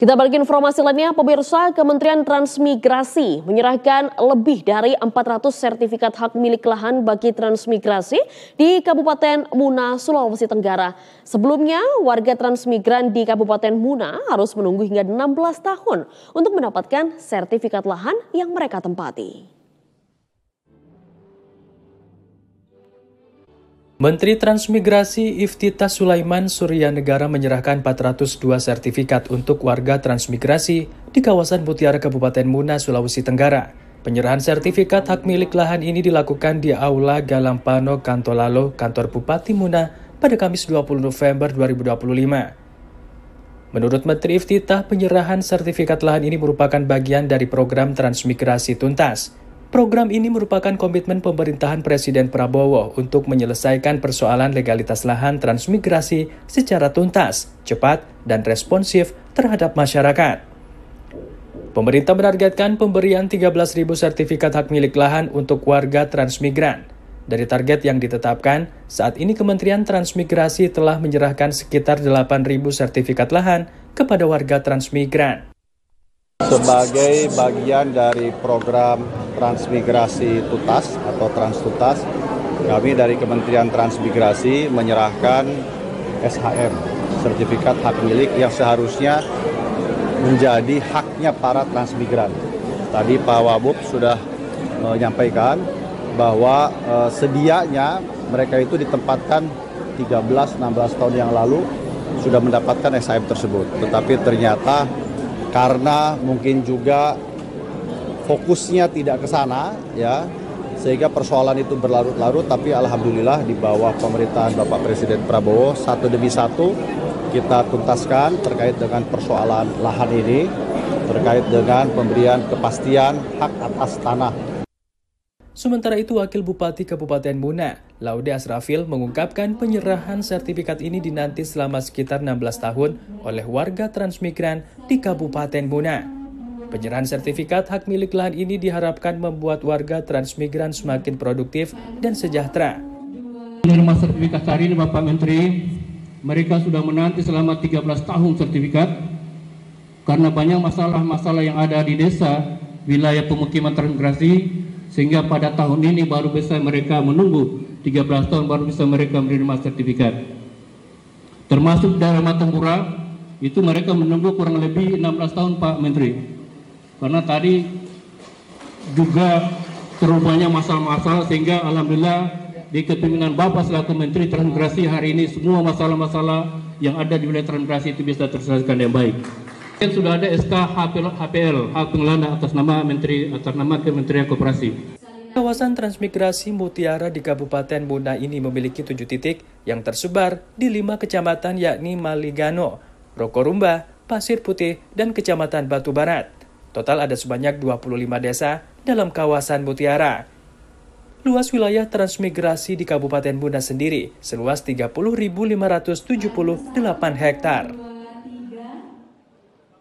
Kita balik informasi lainnya, pemirsa. Kementerian Transmigrasi menyerahkan lebih dari 400 sertifikat hak milik lahan bagi transmigrasi di Kabupaten Muna, Sulawesi Tenggara. Sebelumnya, warga transmigran di Kabupaten Muna harus menunggu hingga 16 tahun untuk mendapatkan sertifikat lahan yang mereka tempati. Menteri Transmigrasi Iftitah Sulaiman Suryanegara menyerahkan 402 sertifikat untuk warga transmigrasi di kawasan Mutiara Kabupaten Muna, Sulawesi Tenggara. Penyerahan sertifikat hak milik lahan ini dilakukan di Aula Galampano Kantolalo, Kantor Bupati Muna pada Kamis 20 November 2025. Menurut Menteri Iftitah, penyerahan sertifikat lahan ini merupakan bagian dari program transmigrasi tuntas. Program ini merupakan komitmen pemerintahan Presiden Prabowo untuk menyelesaikan persoalan legalitas lahan transmigrasi secara tuntas, cepat, dan responsif terhadap masyarakat. Pemerintah menargetkan pemberian 13.000 sertifikat hak milik lahan untuk warga transmigran. Dari target yang ditetapkan, saat ini Kementerian Transmigrasi telah menyerahkan sekitar 8.000 sertifikat lahan kepada warga transmigran. Sebagai bagian dari program transmigrasi tuntas atau Trans-Tuntas, kami dari Kementerian Transmigrasi menyerahkan SHM, sertifikat hak milik yang seharusnya menjadi haknya para transmigran. Tadi Pak Wabub sudah menyampaikan bahwa sedianya mereka itu ditempatkan 13-16 tahun yang lalu sudah mendapatkan SHM tersebut. Tetapi ternyata karena mungkin juga fokusnya tidak ke sana, ya, sehingga persoalan itu berlarut-larut. Tapi alhamdulillah di bawah pemerintahan Bapak Presiden Prabowo, satu demi satu kita tuntaskan terkait dengan persoalan lahan ini, terkait dengan pemberian kepastian hak atas tanah. Sementara itu, Wakil Bupati Kabupaten Muna, Laude Asrafil, mengungkapkan penyerahan sertifikat ini dinanti selama sekitar 16 tahun oleh warga transmigran di Kabupaten Muna. Penyerahan sertifikat hak milik lahan ini diharapkan membuat warga transmigran semakin produktif dan sejahtera. Menerima sertifikat hari ini Bapak Menteri, mereka sudah menanti selama 13 tahun sertifikat karena banyak masalah-masalah yang ada di desa, wilayah pemukiman transmigrasi, sehingga pada tahun ini baru bisa mereka menunggu 13 tahun baru bisa mereka menerima sertifikat. Termasuk daerah Matempura, itu mereka menunggu kurang lebih 16 tahun Pak Menteri. Karena tadi juga terlalu banyak masalah-masalah, sehingga alhamdulillah di kepemimpinan Bapak selaku Menteri Transmigrasi hari ini semua masalah-masalah yang ada di wilayah transmigrasi itu bisa terselesaikan dengan baik. Sudah ada SK HPL, hak pengelolaan atas nama Kementerian Koperasi. Kawasan transmigrasi Mutiara di Kabupaten Muna ini memiliki 7 titik yang tersebar di 5 kecamatan, yakni Maligano, Rokorumba, Pasir Putih, dan Kecamatan Batu Barat. Total ada sebanyak 25 desa dalam kawasan Mutiara. Luas wilayah transmigrasi di Kabupaten Muna sendiri seluas 30.578 hektar.